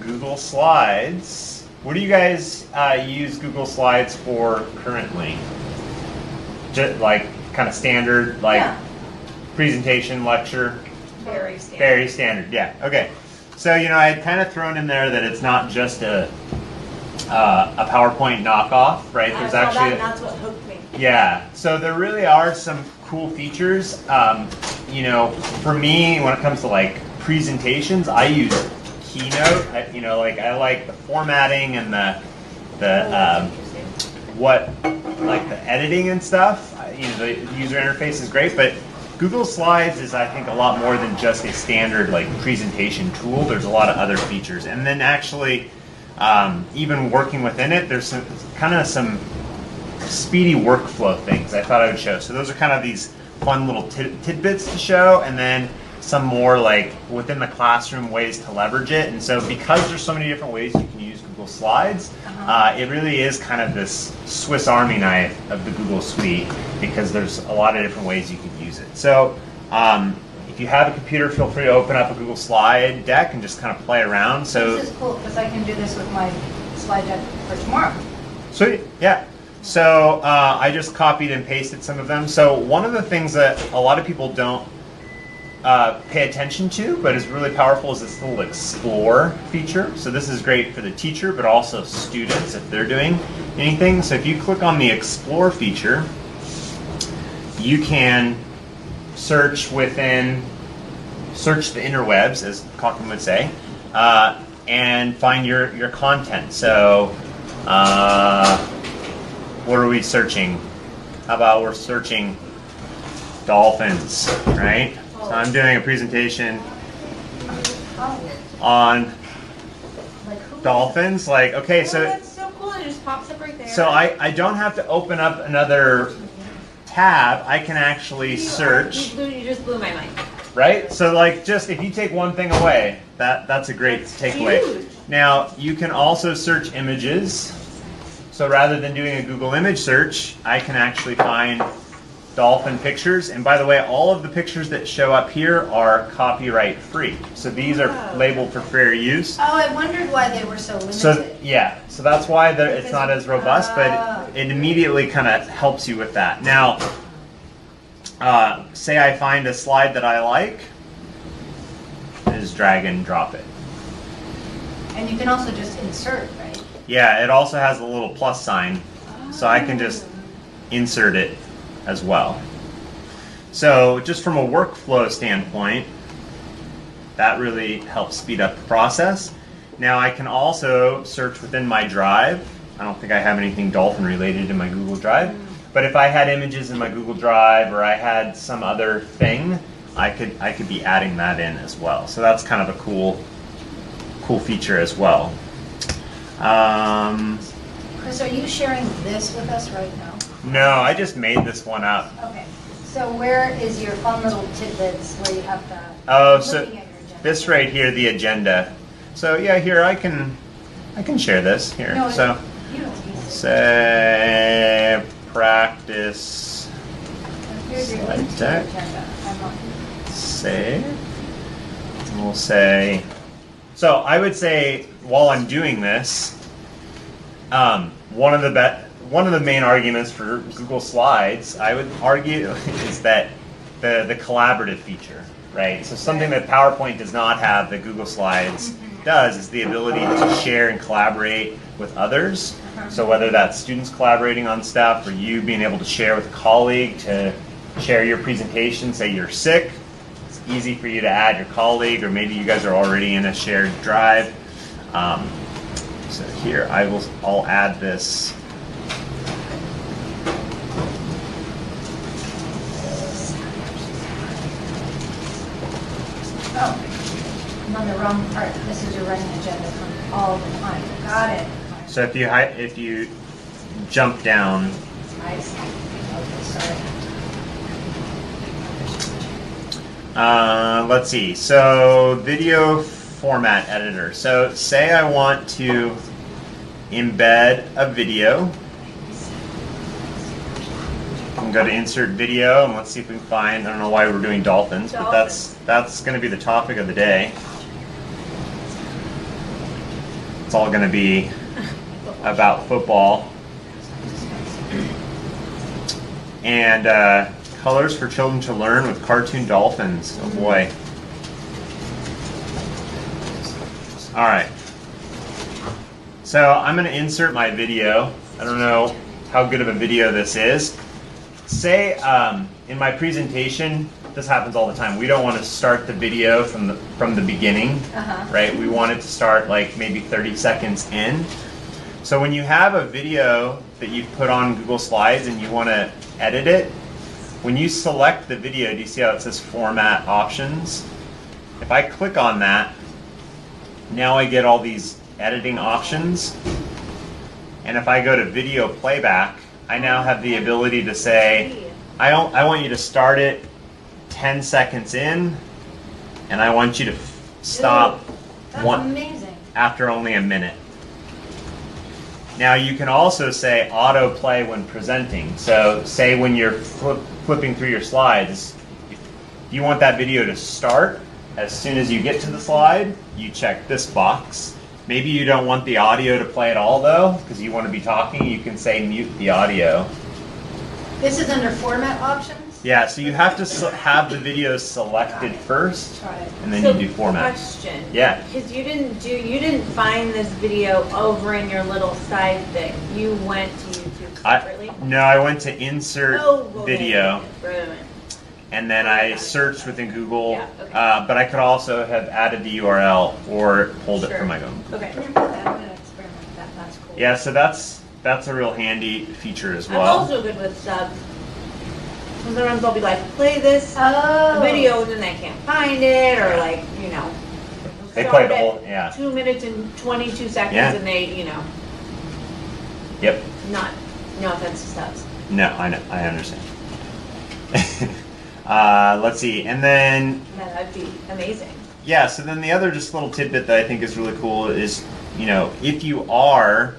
Google Slides. What do you guys use Google Slides for currently? Just like kind of standard, like presentation, lecture? Very standard. Very standard, yeah. Okay. So, you know, I had kind of thrown in there that it's not just a PowerPoint knockoff, right? There's actually that's what hooked me. Yeah. So there really are some cool features. You know, for me, when it comes to like presentations, I use Keynote. I like the formatting and the editing and stuff. You know, the user interface is great, but Google Slides is, I think, a lot more than just a standard like presentation tool. There's a lot of other features, and then actually, even working within it, there's some speedy workflow things I thought I would show. So those are kind of these fun little tidbits to show, and then some more like within the classroom ways to leverage it. And so because there's so many different ways you can use Google Slides, it really is kind of this Swiss Army knife of the Google Suite, because there's a lot of different ways you can use it. So if you have a computer, feel free to open up a Google Slide deck and just kind of play around. So this is cool because I can do this with my slide deck for tomorrow. Sweet, yeah. So I just copied and pasted some of them. So one of the things that a lot of people don't pay attention to, but is really powerful, is this little Explore feature. So this is great for the teacher, but also students if they're doing anything. So if you click on the Explore feature, you can search the interwebs, as Cochran would say, and find your content. So what are we searching? How about we're searching dolphins, right? So I'm doing a presentation on dolphins. Like, okay, so that's so cool. It just pops up right there. So I don't have to open up another tab. I can actually search. You just blew my mind. Right? So like, just if you take one thing away, that's a great takeaway. Huge. Now you can also search images. So rather than doing a Google image search, I can actually find dolphin pictures. And by the way, all of the pictures that show up here are copyright free. So these are labeled for fair use. Oh, I wondered why they were so limited. So yeah, so that's why it's not as robust, but it immediately kind of helps you with that. Now, say I find a slide that I like, just drag and drop it. And you can also just insert, right? Yeah, it also has a little plus sign, so I can just insert it as well. So just from a workflow standpoint, that really helps speed up the process. Now I can also search within my drive. I don't think I have anything dolphin related in my Google Drive, but if I had images in my Google Drive or I had some other thing, I could be adding that in as well. So that's kind of a cool feature as well. Chris, are you sharing this with us right now? No, I just made this one up. Okay. So where is your fun little tidbits where you have to? Oh, so this right here, the agenda. So yeah, here I can share this here. No, so you don't need to. say practice Here's your slide link to deck. your agenda. I'm on. Save. And we'll say. So I would say while I'm doing this, one of the main arguments for Google Slides, I would argue, is that the collaborative feature, right? So something that PowerPoint does not have that Google Slides does is the ability to share and collaborate with others. So whether that's students collaborating on stuff or you being able to share with a colleague to share your presentation, say you're sick, it's easy for you to add your colleague, or maybe you guys are already in a shared drive. So here I'll add this. Oh, I'm on the wrong part. This is your running agenda from all the time. Got it. So if you jump down, I see. Okay, sorry. let's see. So video format editor. So say I want to embed a video. I can go to insert video and let's see if we can find, I don't know why we're doing dolphins, but that's going to be the topic of the day. It's all going to be about football. And colors for children to learn with cartoon dolphins. Oh boy. All right. So I'm going to insert my video. I don't know how good of a video this is. Say in my presentation, this happens all the time. We don't want to start the video from the beginning, right? We want it to start like maybe 30 seconds in. So when you have a video that you've put on Google Slides and you want to edit it, when you select the video, do you see how it says Format Options? If I click on that, now I get all these editing options. And if I go to Video Playback, I now have the ability to say, I want you to start it 10 seconds in, and I want you to stop after only a minute. Now you can also say auto play when presenting. So say when you're flipping through your slides, if you want that video to start as soon as you get to the slide, you check this box. Maybe you don't want the audio to play at all though, because you want to be talking. You can say mute the audio. This is under format options? Yeah, so you have to have the video selected first, and then you do format. Question. Yeah. Because you didn't find this video over in your little side thing. You went to YouTube separately. No, I went to insert video, Right. and then I searched within Google. Yeah, okay. But I could also have added the URL or pulled it from my own. Okay. I'm going to experiment with that. That's cool. Yeah, so that's a real handy feature as well. I'm also good with subs. Sometimes they'll be like, play this video, and then they can't find it, or like, you know. They play the whole, yeah. 2 minutes and 22 seconds, and they, you know. Yep. No offense to subs. No, I know, I understand. Let's see, and then Yeah, that'd be amazing. yeah. So then the other just little tidbit that I think is really cool is, you know, if you are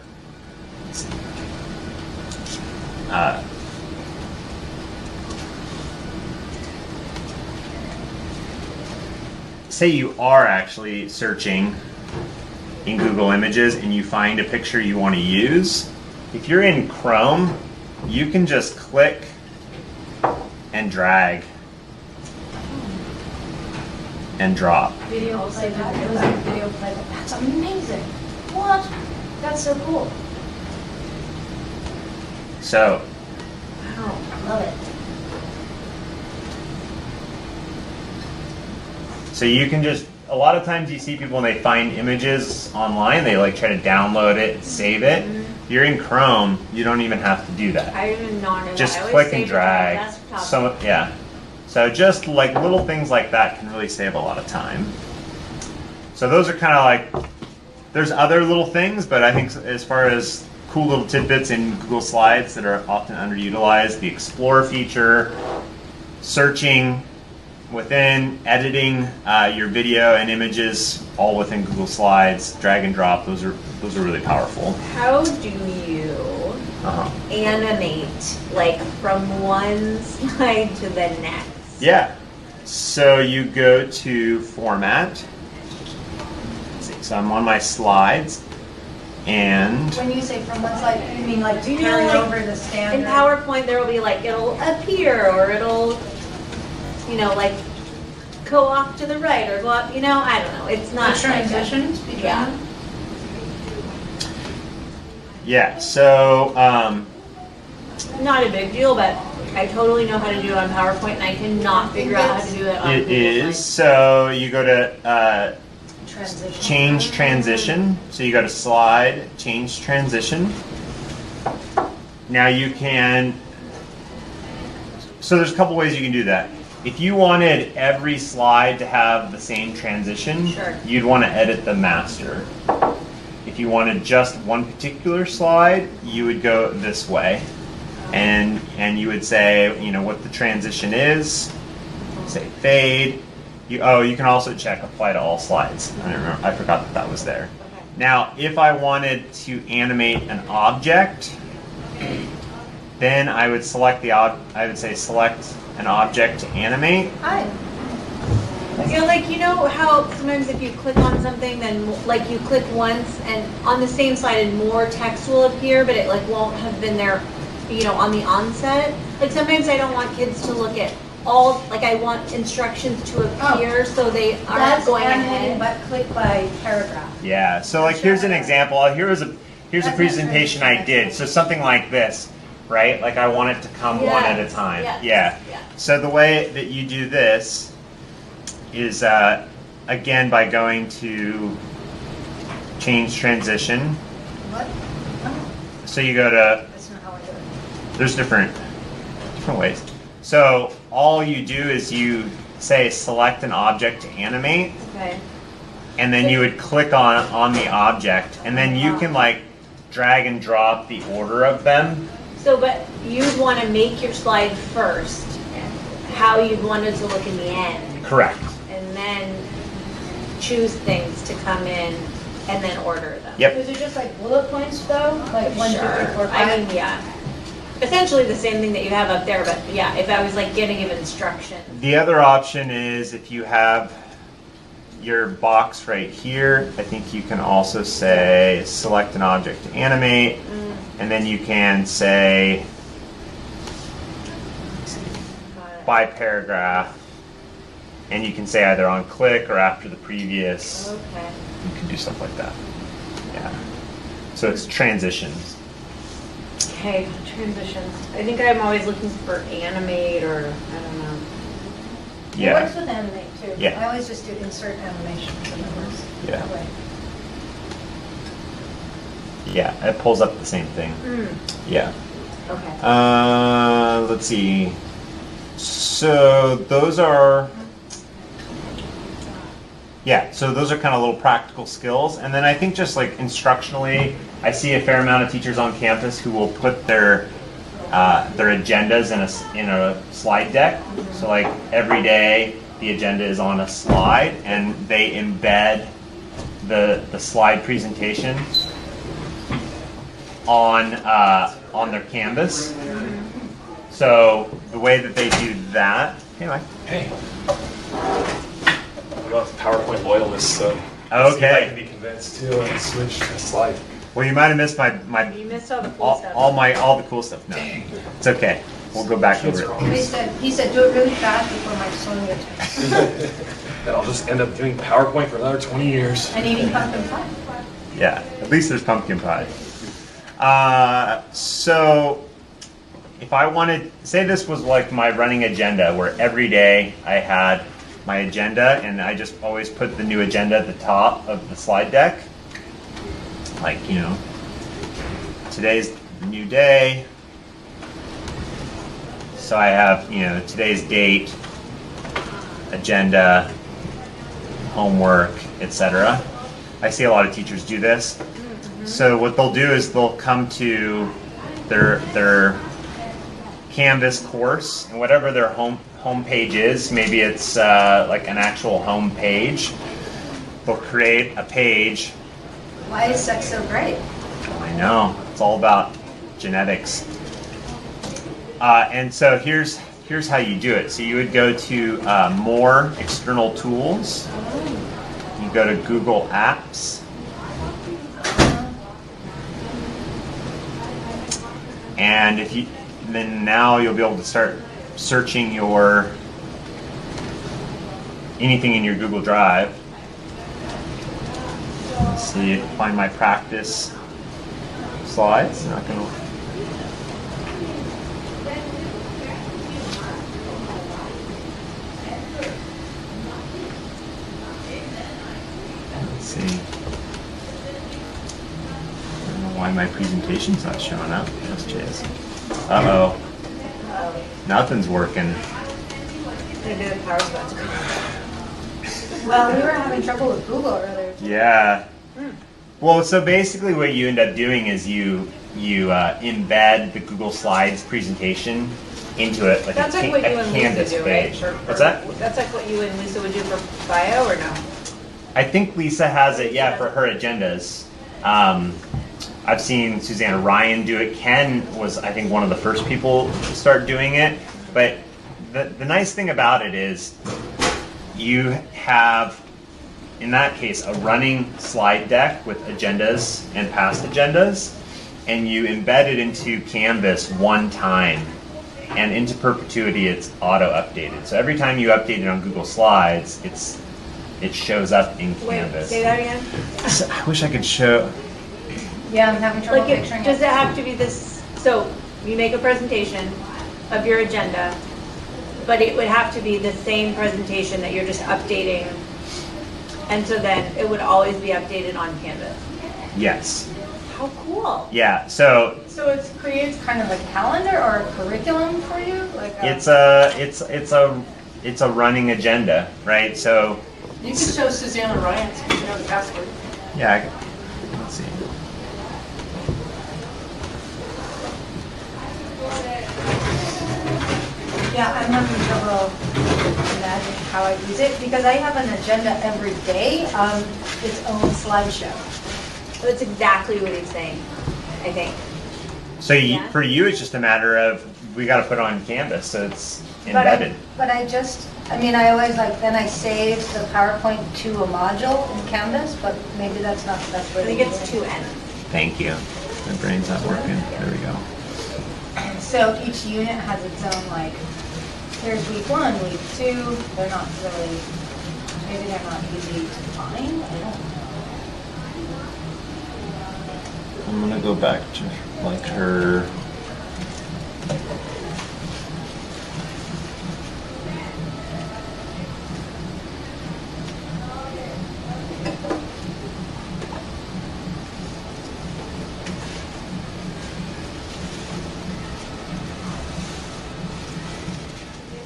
say you are actually searching in Google Images and you find a picture you want to use, if you're in Chrome, you can just click and drag and drop. Video playback. It was a video playback. That's amazing. What? That's so cool. So Wow. Love it. So you can just, a lot of times you see people when they find images online, they like try to download it and save it. If you're in Chrome, you don't even have to do that. I didn't know that. Just I always click save and it on my drag. desktop. Yeah. So just like little things like that can really save a lot of time. So those are kind of like, there's other little things, but I think as far as cool little tidbits in Google Slides that are often underutilized, the Explore feature, searching within, editing your video and images, all within Google Slides, drag and drop. Those are really powerful. How do you animate, like, from one slide to the next? Yeah. So you go to Format. Let's see, so I'm on my slides, and When you say from one slide, you mean like Do you carry know, like, over the standard? In PowerPoint, there will be like, it'll appear, or it'll, you know, like, go off to the right, or go up, you know, I don't know. It's not The transitions between Yeah. them? yeah. So Not a big deal, but I totally know how to do it on PowerPoint, and I cannot figure out how to do it on it Google is. Slides. So you go to Transition. Change Transition. So you go to Slide, Change Transition. Now you can. So there's a couple ways you can do that. If you wanted every slide to have the same transition, Sure. you'd want to edit the master. If you wanted just one particular slide, you would go this way. And you would say, you know, what the transition is. Say fade. You can also check apply to all slides. I forgot that was there. Okay. Now, if I wanted to animate an object, then I would select I would say select an object to animate. Hi. Yeah, like you know how sometimes if you click on something, then like you click once and on the same slide and more text will appear, but it like won't have been there, you know, on the onset. Like sometimes I don't want kids to look at all, like I want instructions to appear so they aren't That's going animating, ahead. but click by paragraph. Yeah, so like here's an example. Here's a presentation I did. So something like this, right? Like I want it to come one at a time. Yeah. So the way that you do this is again by going to change transition. What? Oh, So you go to, that's not how I do it. there's different ways. So all you do is you say select an object to animate, Okay. and then you would click on the object, and then you can like drag and drop the order of them. So, but you'd want to make your slide first, how you'd want it to look in the end, Correct. and then choose things to come in and then order them. Yep. Is it just like bullet points though? Like 1, 2, 3, 4, 5? I mean, yeah. Essentially the same thing that you have up there, but yeah, if I was like getting him instructions. The other option is if you have your box right here, I think you can also say select an object to animate, and then you can say by paragraph, and you can say either on click or after the previous. Okay. You can do stuff like that. Yeah. So it's transitions. Okay, transitions. I think I'm always looking for animate or, I don't know. It Yeah. works with animate too. Yeah. I always just do insert animations and it works Yeah. that way. Yeah, it pulls up the same thing. Yeah. Okay. Let's see. So those are, so those are kind of little practical skills. And then I think just like instructionally, I see a fair amount of teachers on campus who will put their agendas in a slide deck. So like every day the agenda is on a slide, and they embed the slide presentation on their Canvas. So the way that they do that, hey Mike. Hey. I'm a PowerPoint loyalist, so Okay. I can be convinced to switch to slide. Well, you might have missed my You missed all the cool stuff. all the cool stuff. No, it's okay. We'll go back over it. He said do it really fast before my Sonia takes. Then I'll just end up doing PowerPoint for another 20 years. And eating pumpkin pie. Yeah, at least there's pumpkin pie. So if I wanted, say this was like my running agenda, where every day I had my agenda, and I just always put the new agenda at the top of the slide deck. Like, you know, today's the new day. So I have, you know, today's date, agenda, homework, etc. I see a lot of teachers do this. So what they'll do is they'll come to their Canvas course, and whatever their home page is, maybe it's like an actual home page, they'll create a page. Why is sex so great? I know, it's all about genetics. And so here's how you do it. So you would go to more external tools. You go to Google Apps. And then now you'll be able to start searching anything in your Google Drive. Let's see, find my practice slides. Not gonna. Let's see. I don't know why my presentation's not showing up. Let's chase. Uh-oh. Nothing's working. Maybe the power's about to go. Well, we were having trouble with Google earlier. Yeah. Well, so basically what you end up doing is you embed the Google Slides presentation into it, like That's a like what you and Canvas Lisa do, right? page. For- What's that? That's like what you and Lisa would do for bio, or no? I think Lisa has it, yeah, for her agendas. I've seen Susanna Ryan do it. Ken was, I think, one of the first people to start doing it. But the nice thing about it is you have, in that case, a running slide deck with agendas and past agendas, and you embed it into Canvas one time, and into perpetuity it's auto updated. So every time you update it on Google Slides, it shows up in Canvas. Say that again. I wish I could show. Yeah, I'm having trouble Like, picturing does it. it have to be this, so you make a presentation of your agenda, but it would have to be the same presentation that you're just updating, and so then it would always be updated on Canvas. Yes. How cool. Yeah. So So it creates kind of a calendar or a curriculum for you? Like it's a running agenda, right? So You can show Susanna Ryan so you know the password. yeah, let's see. Yeah, I'm having trouble imagining how I use it because I have an agenda every day on its own slideshow. That's exactly what he's saying, I think. So Yeah. for you, it's just a matter of we got to put it on Canvas, so it's But embedded. I always then I save the PowerPoint to a module in Canvas, but maybe that's not the best way I to think do it's it. 2N. Thank you. My brain's not working. There we go. So each unit has its own, here's week 1, week 2, they're not really, maybe they're not easy to find, I don't know. I'm gonna go back to her.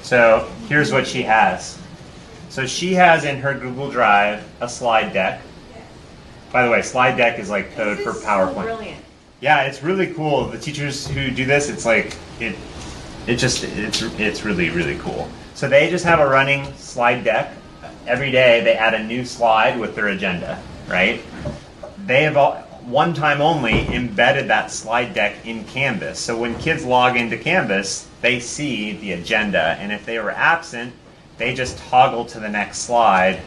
So here's what she has. So she has in her Google Drive a slide deck. By the way, slide deck is like code for This is PowerPoint. so brilliant. Yeah, it's really cool. The teachers who do this, it's really, really cool. So they just have a running slide deck. Every day they add a new slide with their agenda, right? They have one time only embedded that slide deck in Canvas. So when kids log into Canvas, they see the agenda, and if they were absent, they just toggle to the next slide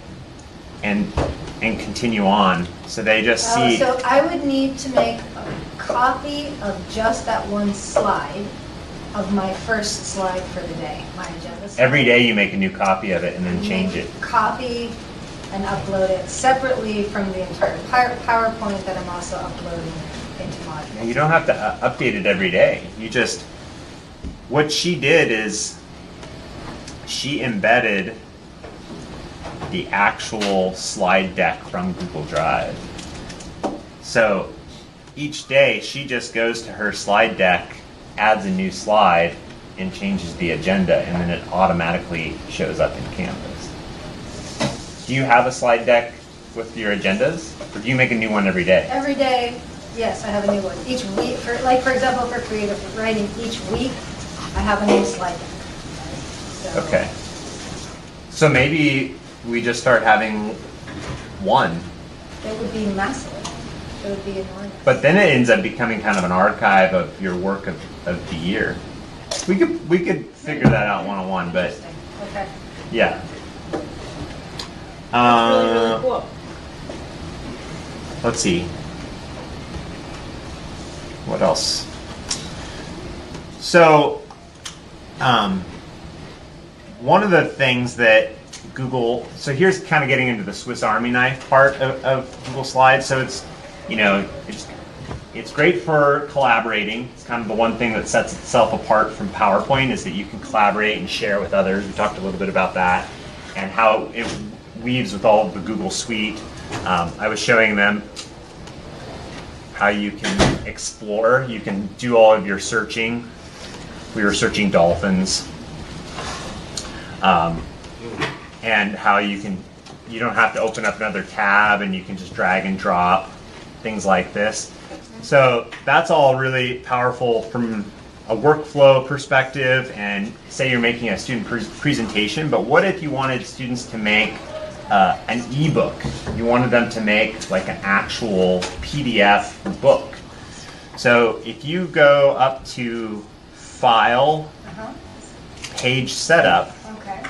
and continue on. So they just see. So I would need to make a copy of just that one slide of my first slide for the day, my agenda slide. Every day you make a new copy of it and then change it. Copy and upload it separately from the entire PowerPoint that I'm also uploading into modules. You don't have to update it every day. You just, what she did is she embedded the actual slide deck from Google Drive. So each day she just goes to her slide deck, adds a new slide, and changes the agenda, and then it automatically shows up in Canvas. Do you have a slide deck with your agendas, or do you make a new one every day? Every day, yes, I have a new one. Each week, for example, for creative writing, each week I have a new slide deck. So Okay. So maybe we just start having one, it would be massive. It would be enormous. but then it ends up becoming kind of an archive of your work of the year. We could figure that out one-on-one, but Interesting. Okay. yeah. That's really, really cool. Let's see. What else? So, one of the things that Google, so here's kind of getting into the Swiss Army knife part of Google Slides. So it's great for collaborating. It's kind of the one thing that sets itself apart from PowerPoint is that you can collaborate and share with others. We talked a little bit about that and how it weaves with all of the Google Suite. I was showing them how you can explore. You can do all of your searching. We were searching dolphins. And how you don't have to open up another tab and you can just drag and drop, things like this. So that's all really powerful from a workflow perspective, and say you're making a student presentation, but what if you wanted students to make an ebook? You wanted them to make like an actual PDF book. So if you go up to File, Page Setup, Okay.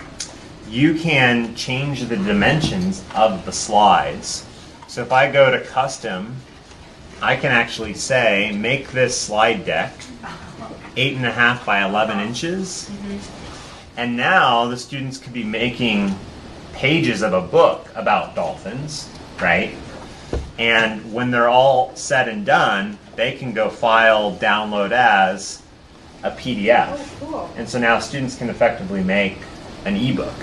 you can change the dimensions of the slides. So if I go to custom, I can actually say, make this slide deck 8.5 by 11 inches. And now the students could be making pages of a book about dolphins, right? And when they're all said and done, they can go file, download as a PDF. Oh, cool. And so now students can effectively make an ebook,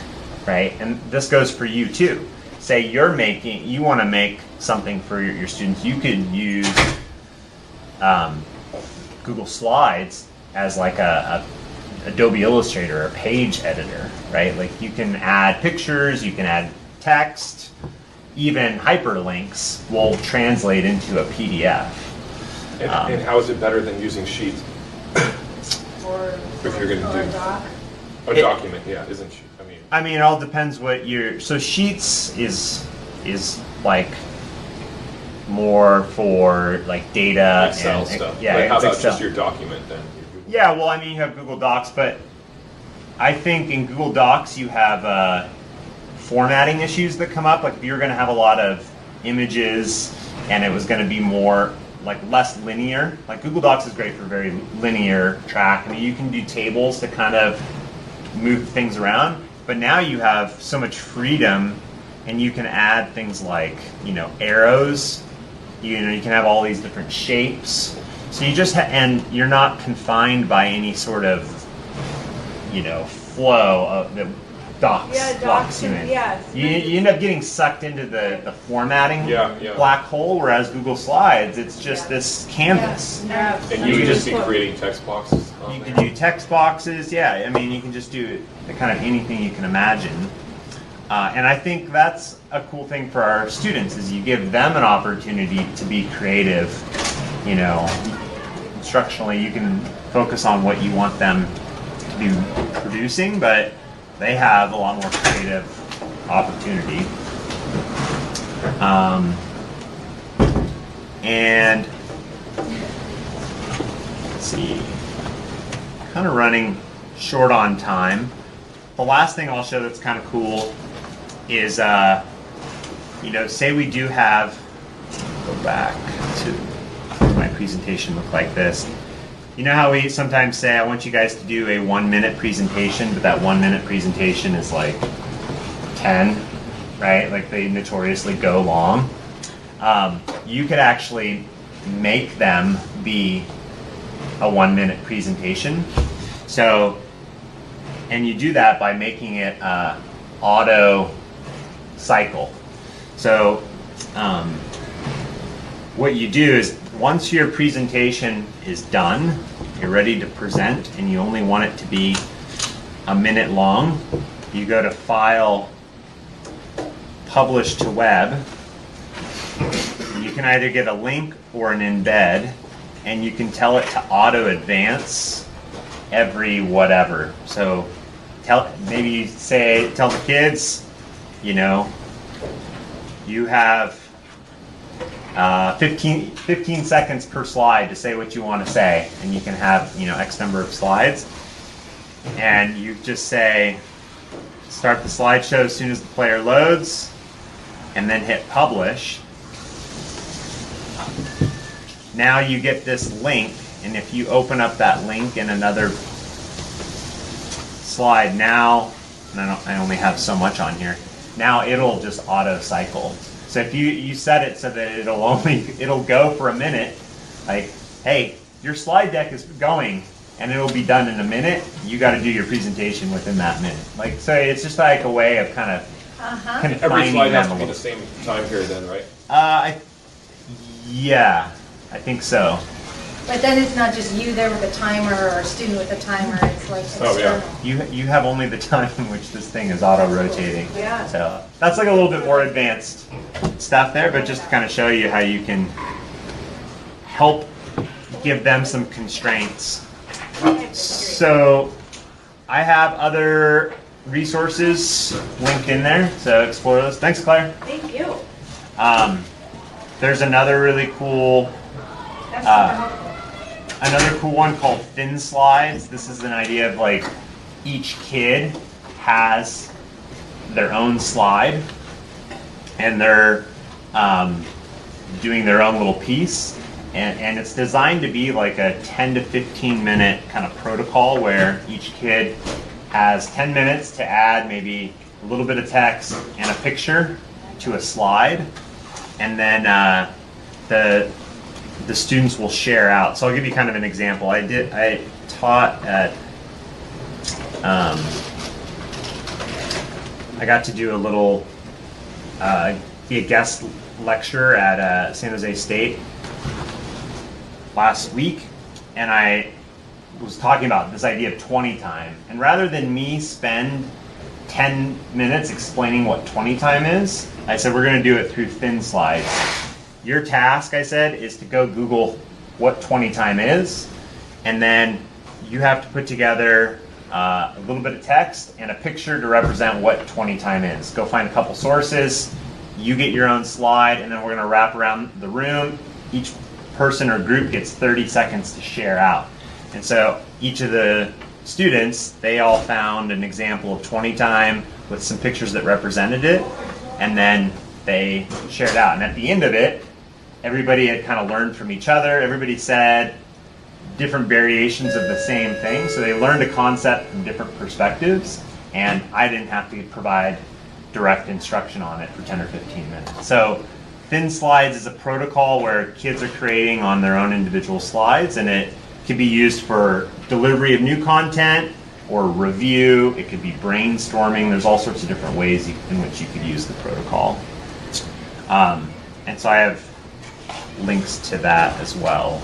right? And this goes for you too. Say you want to make something for your students. You could use Google Slides as like a Adobe Illustrator, a page editor, right? Like you can add pictures, you can add text, even hyperlinks will translate into a PDF. And how is it better than using Sheets? Or If you're going to or do a doc. a document, yeah, isn't Sheets? I mean, it all depends what so Sheets is like more for like data Excel and stuff. yeah, But how it's about Excel. just your document then? Yeah, well, I mean, you have Google Docs, but I think in Google Docs you have formatting issues that come up. Like if you're going to have a lot of images and it was going to be more like less linear. Like Google Docs is great for very linear track. I mean, you can do tables to kind of move things around, but now you have so much freedom, and you can add things like arrows. You can have all these different shapes. So you just and you're not confined by any sort of flow of the docs. Yeah, locks you docs, in. yes. You end up getting sucked into the formatting Yeah. black hole, whereas Google Slides, it's just this canvas. Yeah. And you can just be creating text boxes on You there. can do text boxes, yeah. I mean, you can just do kind of anything you can imagine. And I think that's a cool thing for our students is you give them an opportunity to be creative. Instructionally, you can focus on what you want them to be producing, but they have a lot more creative opportunity. And let's see, kind of running short on time. The last thing I'll show that's kind of cool is, say we do have, go back to my presentation look like this. You know how we sometimes say, I want you guys to do a 1-minute presentation, but that 1-minute presentation is like 10, right? Like they notoriously go long. You could actually make them be a 1-minute presentation. So, and you do that by making it Otto Cycle. So, what you do is once your presentation is done, you're ready to present, and you only want it to be a minute long, you go to File, Publish to Web. You can either get a link or an embed, and you can tell it to auto advance every whatever. So tell the kids, you have 15 seconds per slide to say what you want to say, and you can have X number of slides, and you just say start the slideshow as soon as the player loads, and then hit publish. Now you get this link, and if you open up that link in another slide now, and I only have so much on here, now it'll just auto cycle. So if you set it so that it'll go for a minute, like, hey, your slide deck is going and it'll be done in a minute, you got to do your presentation within that minute. Like, so it's just like a way of kind of confining Every slide has them to a be the little. same time period then, right? Yeah, I think so. But then it's not just you there with a timer or a student with a timer, it's like external. Oh, yeah. You have only the time in which this thing is auto-rotating. Yeah. So that's like a little bit more advanced stuff there, but just to kind of show you how you can help give them some constraints. So I have other resources linked in there, so explore those. Thanks, Claire. Thank you. There's another really cool That's super helpful. another cool one called Thin Slides. This is an idea of like each kid has their own slide, and they're doing their own little piece. And it's designed to be like a 10 to 15 minute kind of protocol where each kid has 10 minutes to add maybe a little bit of text and a picture to a slide. And then the students will share out. So I'll give you kind of an example. I taught at, I got to do a little, be a guest lecture at San Jose State last week, and I was talking about this idea of 20 time. And rather than me spend 10 minutes explaining what 20 time is, I said we're going to do it through thin slides. Your task, I said, is to go Google what 20 time is, and then you have to put together a little bit of text and a picture to represent what 20 time is. Go find a couple sources, you get your own slide, and then we're going to wrap around the room. Each person or group gets 30 seconds to share out. And so each of the students, they all found an example of 20 time with some pictures that represented it, and then they shared out. And at the end of it, everybody had kind of learned from each other. Everybody said different variations of the same thing. So they learned a concept from different perspectives, and I didn't have to provide direct instruction on it for 10 or 15 minutes. So thin slides is a protocol where kids are creating on their own individual slides, and it can be used for delivery of new content or review. It could be brainstorming. There's all sorts of different ways in which you could use the protocol. And so I have links to that as well.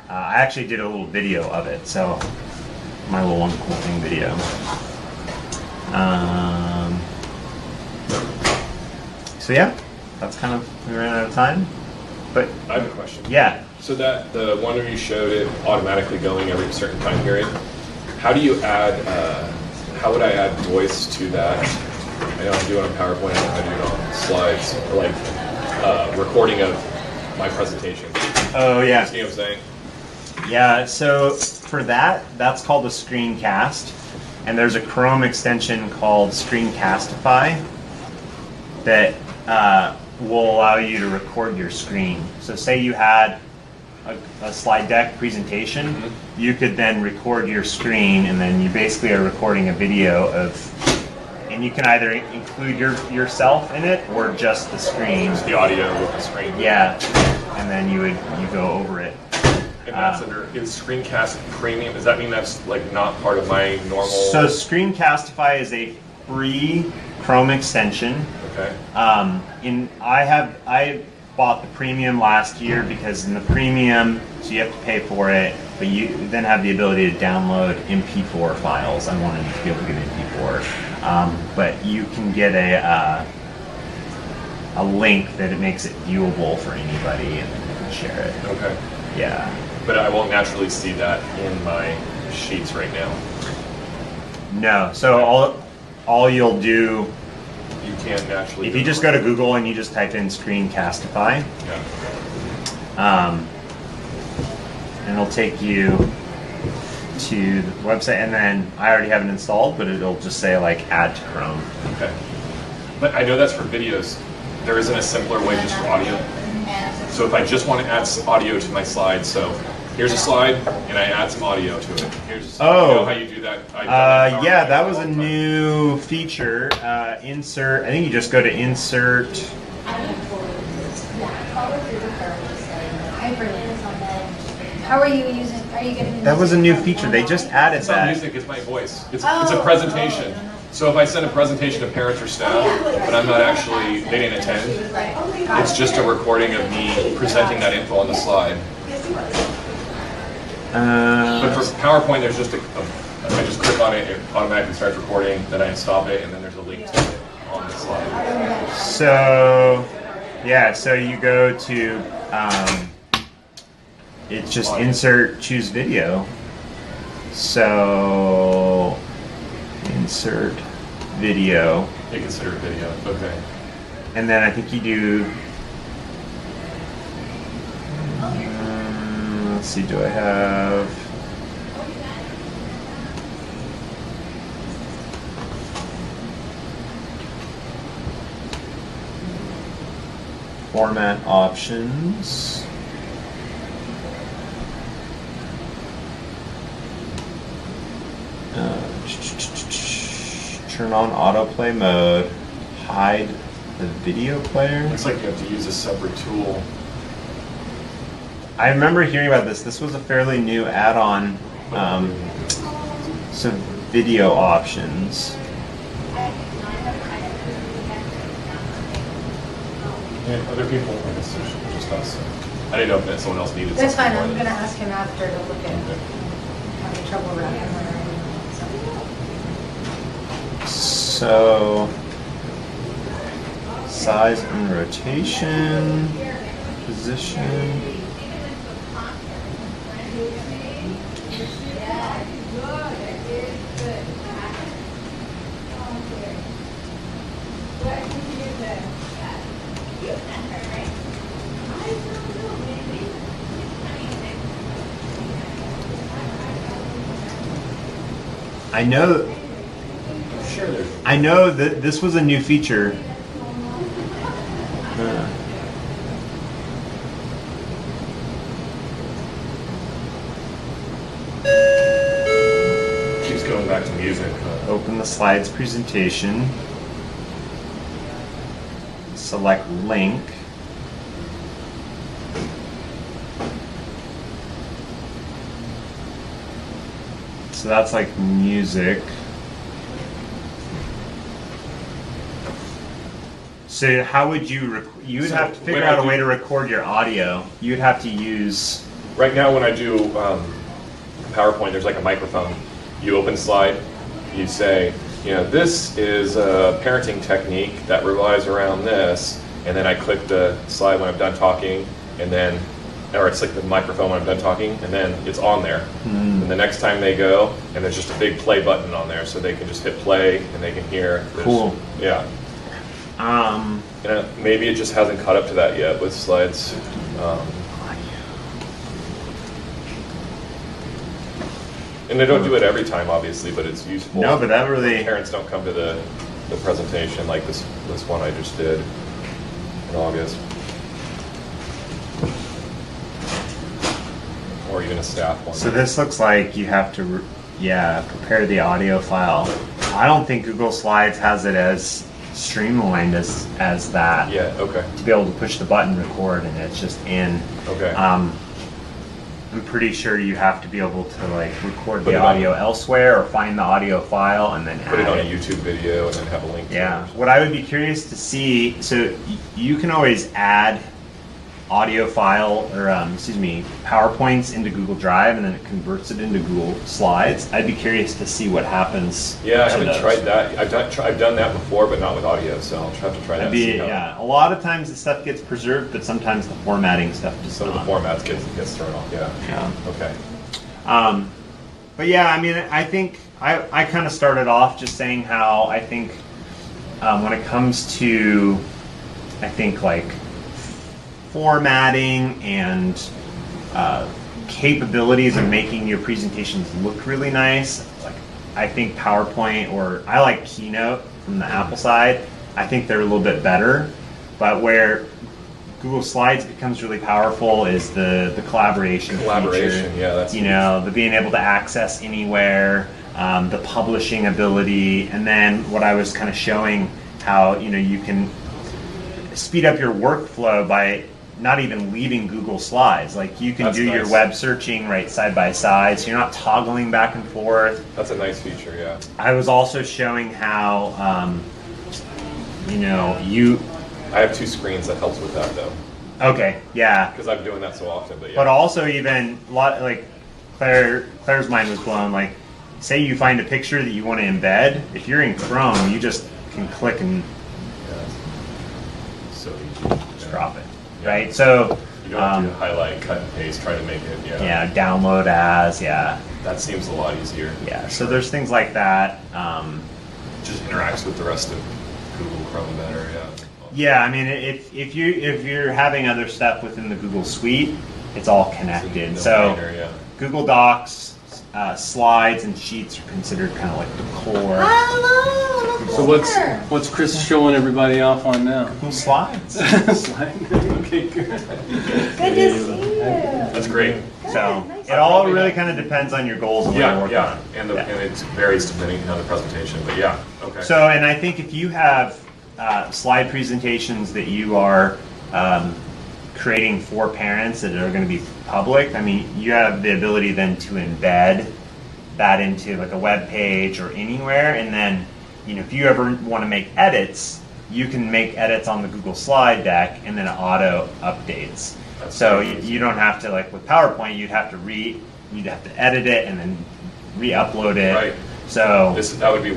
I actually did a little video of it, so my little 1CoolThing video. So yeah, that's kind of, we ran out of time. But I have a question. Yeah. So that the one where you showed it automatically going every certain time period, how do you add, how would I add voice to that? I know I do it on PowerPoint, I do it on slides, or like recording of my presentation. Oh yeah. You see what I'm saying? Yeah, so for that, that's called a Screencast. And there's a Chrome extension called Screencastify that will allow you to record your screen. So say you had a slide deck presentation, you could then record your screen, and then you basically are recording a video of, and you can either include yourself in it or just the screen. Just the audio with the screen. Yeah, and then you go over it. And that's under, is Screencast Premium, does that mean that's like not part of my normal? So Screencastify is a free Chrome extension. Okay. I bought the premium last year because in the premium, so you have to pay for it, but you then have the ability to download MP4 files. I wanted to be able to get MP4, but you can get a link that it makes it viewable for anybody, and then you can share it. Okay. Yeah. But I won't naturally see that in my sheets right now. No. So all you'll do, You can't naturally. if you just go to Google and you just type in Screencastify, Yeah. and it'll take you to the website, and then I already have it installed, but it'll just say like add to Chrome. Okay. But I know that's for videos. There isn't a simpler way just for audio. So if I just want to add some audio to my slide, so here's a slide, and I add some audio to it. Here's, you know how you do that? Yeah, that was a new feature. Insert. I think you just go to Insert. How are you using? Are you getting? That was a new feature. They just added It's not that. music, it's my voice. It's a presentation. So if I send a presentation to parents or staff, but I'm not actually, they didn't attend, it's just a recording of me presenting that info on the slide. But for PowerPoint, there's just I just click on it, it automatically starts recording, then I stop it, and then there's a link to it on the slide. So, yeah, so you go to, it's just insert, choose video. So, insert video. You consider it video, okay. And then I think you do, let's see, do I have, format options. Turn on autoplay mode. Hide the video player. Looks like you have to use a separate tool. I remember hearing about this. This was a fairly new add-on. So video options. Yeah, other people, I guess there's just us. I didn't know if someone else needed That's fine, something I'm more gonna than- ask him after to look at, having trouble wrapping around. So size and rotation, position. I know that this was a new feature. Keeps going back to music. Open the slides presentation. Select link. So that's like music. So how would you you would So have to figure when I out a do- way to record your audio. You'd have to use Right now, when I do PowerPoint, there's like a microphone. You open slide, you say, this is a parenting technique that relies around this, and then I click the slide when I'm done talking, and then, or it's like the microphone when I'm done talking, and then it's on there. And the next time they go, and there's just a big play button on there, so they can just hit play and they can hear. Cool. Yeah. Maybe it just hasn't caught up to that yet with slides. And they don't do it every time, obviously, but it's useful. No, but that really Parents don't come to the presentation like this one I just did in August. Or even a staff one. So this looks like you have to prepare the audio file. I don't think Google Slides has it as streamlined as that. Yeah, okay. To be able to push the button record and it's just in. Okay. I'm pretty sure you have to be able to like record Put the it on- audio elsewhere or find the audio file and then Put it add on a YouTube video and then have a link to Yeah. it. What I would be curious to see, so you can always add audio file or PowerPoints into Google Drive and then it converts it into Google Slides. I'd be curious to see what happens. Yeah, I to haven't those. tried that. I've done that before, but not with audio, so I'll have to try that. That'd and be, see how- yeah. A lot of times the stuff gets preserved, but sometimes the formatting stuff does Some of not. the formats gets thrown off. Yeah. Yeah. Okay. But yeah, I mean, I think I kind of started off just saying how I think when it comes to, I think like formatting and capabilities of making your presentations look really nice, like I think PowerPoint or I like Keynote from the Apple side. I think they're a little bit better, but where Google Slides becomes really powerful is the collaboration Collaboration, feature. yeah, that's you know, the being able to access anywhere, the publishing ability, and then what I was kind of showing how you can speed up your workflow by not even leaving Google Slides. Like you can That's do your nice. web searching right side by side, so you're not toggling back and forth. That's a nice feature, yeah. I was also showing how I have two screens that helps with that though, okay, yeah. because I'm doing that so often. But yeah. But also even a lot like Claire's mind was blown. Like, say you find a picture that you want to embed. If you're in Chrome, you just can click and Yeah. So easy. just drop it, right? So You don't have to highlight, cut and paste, try to make it. Yeah. yeah, download as That seems a lot easier. yeah. So there's things like that. Just interacts with the rest of Google Chrome better. Yeah. Yeah, I mean, if you're having other stuff within the Google Suite, it's all connected. It's a So no-brainer, yeah. Google Docs, slides and sheets are considered kind of like the core. Hello. So what's Chris showing everybody off on now? Google Slides. Slide. Okay, good. Good to see you. That's great. So Nice. it all really kind of depends on your goals and what you're working on. And Yeah. it varies depending on the presentation, but yeah, okay. So, and I think if you have slide presentations that you are creating for parents that are going to be public, I mean, you have the ability then to embed that into like a web page or anywhere, and then, you know, if you ever want to make edits, you can make edits on the Google slide deck, and then it auto updates. That's So very easy. you don't have to, like with PowerPoint, you'd have to edit it and then re-upload it. Right. So This would be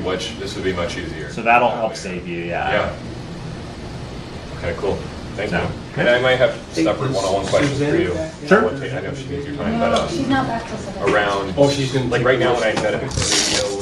much easier. so that'll help save you. Yeah. Okay, cool. Thank So, you. And I might have separate one-on-one questions for you. Sure. I know she needs your time, No, but she's not back till 7. around, Oh, she's gonna like take right now those. when I embed a video